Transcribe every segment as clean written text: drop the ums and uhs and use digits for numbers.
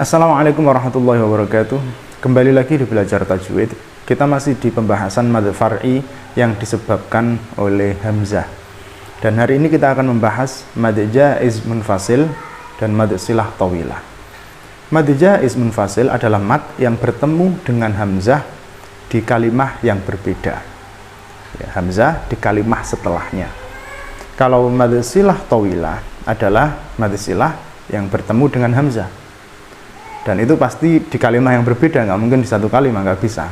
Assalamualaikum warahmatullahi wabarakatuh. Kembali lagi di belajar tajwid. Kita masih di pembahasan mad far'i yang disebabkan oleh hamzah. Dan hari ini kita akan membahas mad jaiz munfasil dan mad silah tawilah. Mad jaiz munfasil adalah mad yang bertemu dengan hamzah di kalimah yang berbeda. Ya, hamzah di kalimah setelahnya. Kalau mad silah tawilah adalah mad silah yang bertemu dengan hamzah. Dan itu pasti di kalimat yang berbeda, nggak mungkin di satu kalimat, nggak bisa.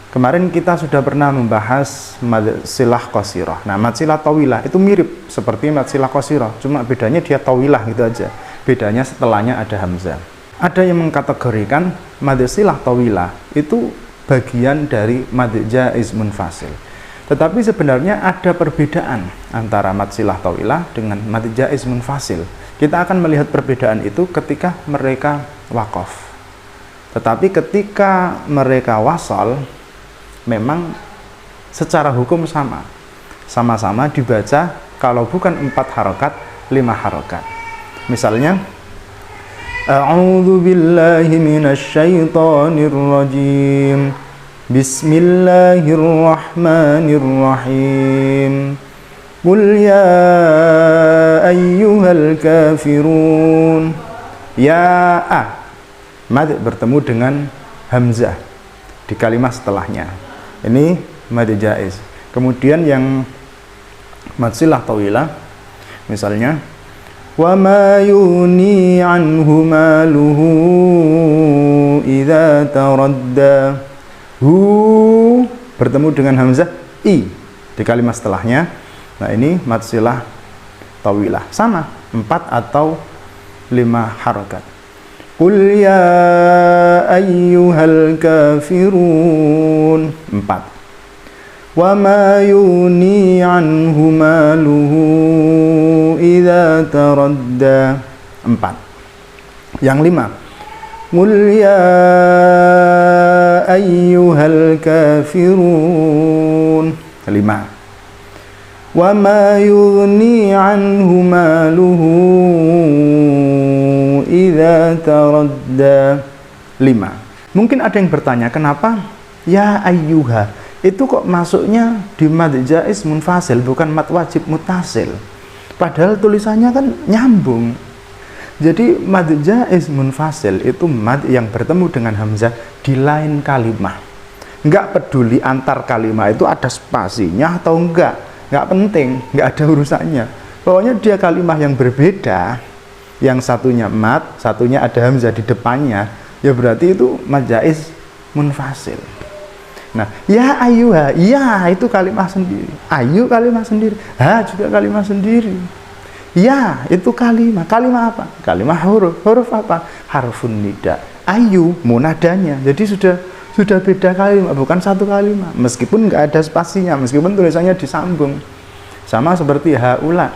Kemarin kita sudah pernah membahas mad silah qasirah. Nah, mad silah tawilah itu mirip seperti mad silah qasirah, cuma bedanya dia tawilah gitu aja. Bedanya setelahnya ada hamzah. Ada yang mengkategorikan mad silah tawilah itu bagian dari mad jaiz munfasil. Tetapi sebenarnya ada perbedaan antara mad silah tawilah dengan mad jaiz munfasil. Kita akan melihat perbedaan itu ketika mereka waqaf. Tetapi ketika mereka wasal, memang secara hukum sama. Sama-sama dibaca kalau bukan 4 harokat, 5 harokat. Misalnya, A'udzu billahi minasyaitonir rajim. Bismillahirrahmanirrahim. Qul ya ayyuhal kafirun. Ya a, mad bertemu dengan hamzah di kalimat setelahnya. Ini mad jaiz. Kemudian yang mad silah tawilah, misalnya wa ma yuni anhu maluhu idza taradda. Hu bertemu dengan hamzah i di kalimat setelahnya. Nah, ini mad silah tawilah, sama 4 atau 5 harokat. Qul ya ayyuhal kafirun, 4. Wa ma yuni anhu maluhu idza taradda, 4. Yang 5, Qul ya ayyuhal kafirun, 5. Wa ma yughni anhu maluhu idza taradda, 5. Mungkin ada yang bertanya, kenapa ya ayyuha itu kok masuknya di mad jaiz munfasil bukan mad wajib muttasil? Padahal tulisannya kan nyambung. Jadi mad jaiz munfasil itu mad yang bertemu dengan hamzah di lain kalimat. Enggak peduli antar kalimat itu ada spasinya atau enggak. Nggak penting, nggak ada urusannya. Pokoknya dia kalimat yang berbeda, yang satunya mad, satunya ada hamzah di depannya, ya berarti itu mad jaiz munfasil. Nah, ya ayyuha, ya itu kalimat sendiri, ayu kalimat sendiri, ha juga kalimat sendiri. Ya itu kalimat apa? Kalimat huruf apa? Harfun nida. Ayu munadanya, jadi sudah beda kalimat, bukan satu kalimat. Meskipun nggak ada spasinya, meskipun tulisannya disambung. Sama seperti haula.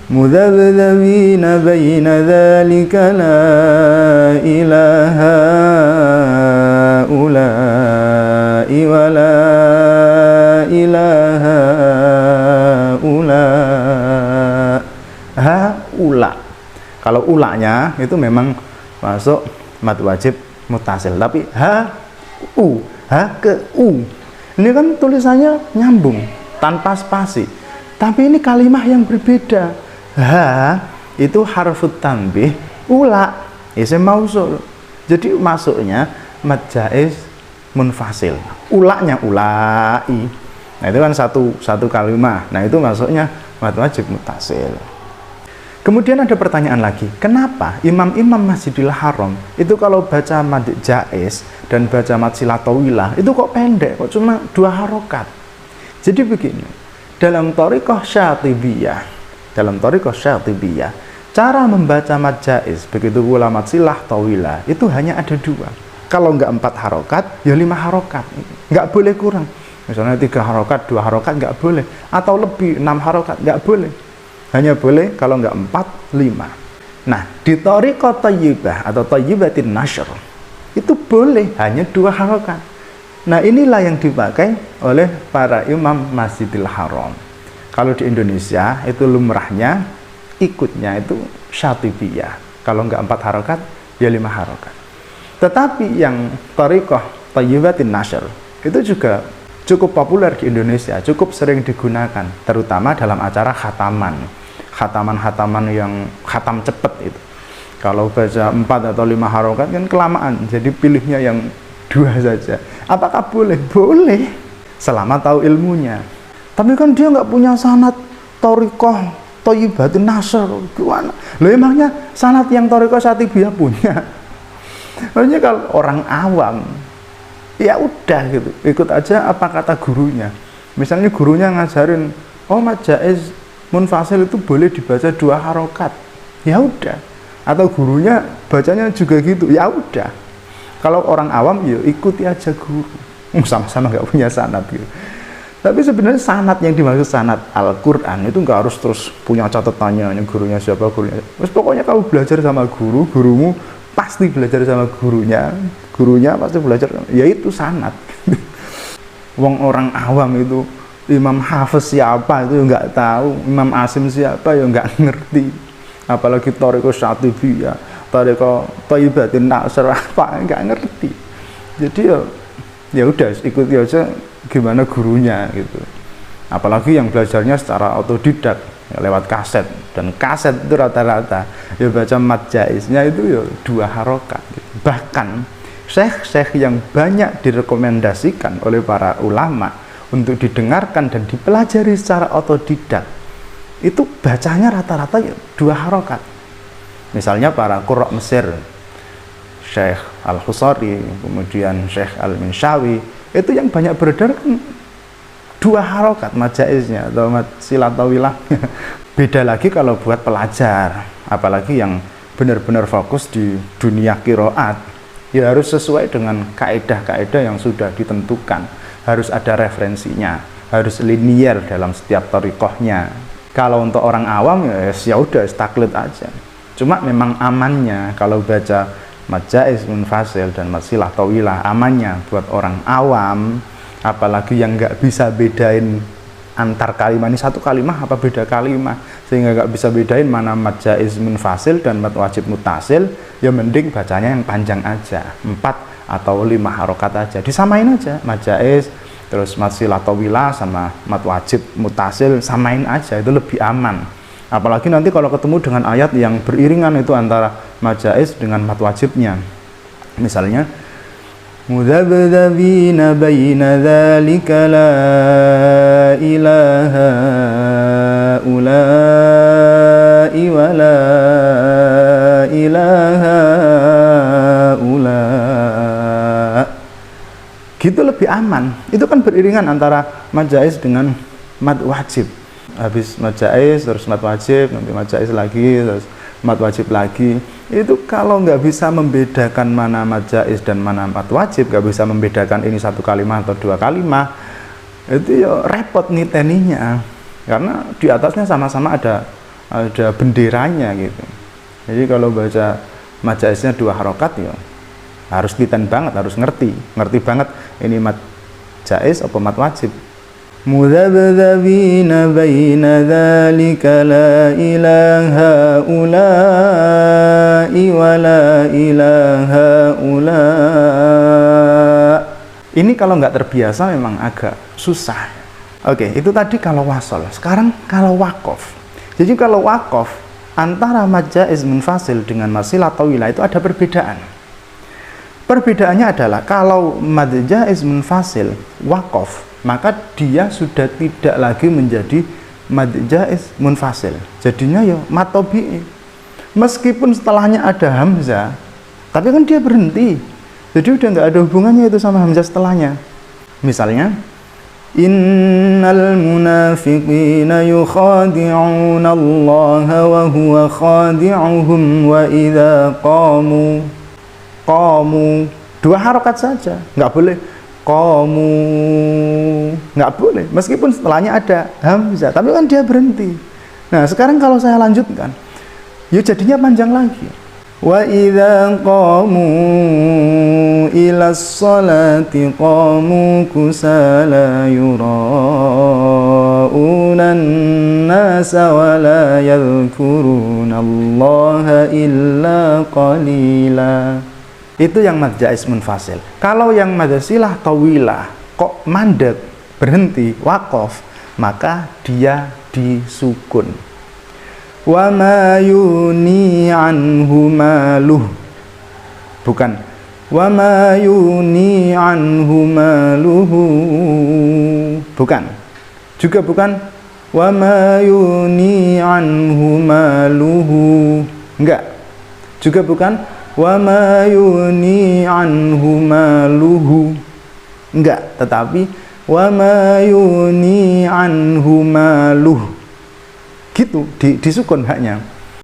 Mudzabdzabina baina dzalika la ilaha ula'i wa la ilaha ula. Haula. Kalau ulanya itu memang masuk mad wajib muttasil, tapi ha ke u ini kan tulisannya nyambung tanpa spasi, tapi ini kalimat yang berbeda. Ha itu harfut tanbih, ula isim mausul, jadi masuknya mad jaiz munfasil, ulanya ulai. Nah itu kan satu kalimat, nah itu masuknya mad wajib muttasil. Kemudian ada pertanyaan lagi, kenapa imam-imam Masjidil Haram itu kalau baca mad jaiz dan baca mad silah tawilah itu kok pendek, kok cuma 2 harokat? Jadi begini, dalam thariqah syatibiyah, cara membaca mad jaiz, begitu pula mad silah tawilah, itu hanya ada 2. Kalau nggak 4 harokat, ya 5 harokat, nggak boleh kurang. Misalnya 3 harokat, 2 harokat nggak boleh, atau lebih 6 harokat nggak boleh. Hanya boleh kalau nggak 4, 5. Nah, di thariqah thayyibah atau thayyibatin nashr itu boleh hanya 2 harokat. Nah, inilah yang dipakai oleh para imam Masjidil Haram. Kalau di Indonesia itu lumrahnya ikutnya itu syatibiyah. Kalau nggak 4 harokat, ya 5 harokat. Tetapi yang thariqah thayyibatin nashr itu juga cukup populer di Indonesia, cukup sering digunakan, terutama dalam acara khataman yang khatam cepet itu. Kalau baca 4 atau 5 harokat kan kelamaan, jadi pilihnya yang 2 saja. Apakah boleh? Boleh, selama tahu ilmunya. Tapi kan dia nggak punya sanad thariqah thayyibatin nashr, gimana? Loh, emangnya sanad yang thariqah Syatibiyah punya? Maksudnya kalau orang awam, ya udah gitu, ikut aja apa kata gurunya. Misalnya gurunya ngajarin, oh mad jaiz munfasil itu boleh dibaca 2 harokat, ya udah. Atau gurunya bacanya juga gitu, ya udah. Kalau orang awam ya ikuti aja guru, sama-sama nggak punya sanad gitu. Tapi sebenarnya sanad yang dimaksud sanad Al-Quran itu nggak harus terus punya catatannya, gurunya siapa, gurunya. Terus pokoknya kamu belajar sama guru, gurumu pasti belajar sama gurunya, gurunya pasti belajar, yaitu sanad. Wong orang awam itu Imam Hafiz siapa itu nggak tahu, Imam Asim siapa ya nggak ngerti, apalagi thariqah Syatibiyah, thariqah thayyibatin nashr apa nggak ngerti. Jadi ya udah ikuti aja gimana gurunya gitu. Apalagi yang belajarnya secara otodidak ya, lewat kaset, dan kaset itu rata-rata ya baca mad jaiznya itu ya 2 harokat gitu. Bahkan syekh-syekh yang banyak direkomendasikan oleh para ulama untuk didengarkan dan dipelajari secara otodidak itu bacanya rata-rata ya 2 harokat. Misalnya para qurra Mesir, Syekh Al-Husari, kemudian Syekh Al-Minshawi, itu yang banyak beredar 2 harokat mad jaiznya atau mad silatawilah. Beda lagi kalau buat pelajar, apalagi yang benar-benar fokus di dunia qiraat, ya harus sesuai dengan kaedah-kaedah yang sudah ditentukan, harus ada referensinya, harus linier dalam setiap thariqahnya. Kalau untuk orang awam ya udah taklid aja. Cuma memang amannya kalau baca mad jaiz munfasil dan mad silah tawilah, amannya buat orang awam, apalagi yang nggak bisa bedain antar kalimat, ini satu kalimat apa beda kalimat, sehingga nggak bisa bedain mana mad jaiz munfasil dan mad wajib mutasil, ya mending bacanya yang panjang aja, 4 atau 5 harokat aja, disamain aja mad jaiz terus mad silah tawilah sama mad wajib mutasil, samain aja, itu lebih aman. Apalagi nanti kalau ketemu dengan ayat yang beriringan itu antara mad jaiz dengan mad wajibnya, misalnya mudhabdhabina baina dzalika la ilaha ula'i wa la ilaha ula', gitu lebih aman. Itu kan beriringan antara mad jaiz dengan mad wajib. Habis mad jaiz terus mad wajib, nanti mad jaiz lagi terus mad wajib lagi. Itu kalau nggak bisa membedakan mana mad jaiz dan mana mad wajib, nggak bisa membedakan ini 1 kalimat atau 2 kalimat, itu ya repot niteninya, karena di atasnya sama-sama ada benderanya gitu. Jadi kalau baca mad jaiznya 2 harokat ya harus niten banget, harus ngerti banget ini mad jaiz apa mad wajib. Mudhabdhabina baina dzalika la ilaha ula'i wa la ilaha ula'. Ini kalau nggak terbiasa memang agak susah. Oke, itu tadi kalau wasol. Sekarang kalau waqaf. Jadi kalau waqaf antara mad jaiz munfasil dengan mad silah tawilah itu ada perbedaan. Perbedaannya adalah kalau mad jaiz munfasil waqaf, maka dia sudah tidak lagi menjadi mad jaiz munfasil, jadinya ya mad tabi'i. Meskipun setelahnya ada hamzah, tapi kan dia berhenti, jadi udah nggak ada hubungannya itu sama hamzah setelahnya. Misalnya innal munafiqina yukhadi'una Allah wa huwa khadi'uhum wa idza qamu 2 harokat saja, nggak boleh qamu, nggak boleh, meskipun setelahnya ada hamzah, tapi kan dia berhenti. Nah sekarang kalau saya lanjutkan, ya jadinya panjang lagi. Wa idza qamu ila sholati qamu kusala yura'unan nasa wa la yadhkuruna Allaha illa qalila. Itu yang mad jaiz munfasil. Kalau yang mad silah tawilah kok mandek, berhenti, waqaf, maka dia disukun. Wa ma yuni anhu maluh, bukan wa ma yuni anhu maluhu, bukan, juga bukan wa ma yuni anhu maluhu, enggak, juga bukan wa ma yuni anhu maluhu, enggak, tetapi wa ma yuni anhu maluh, gitu, disukun haknya.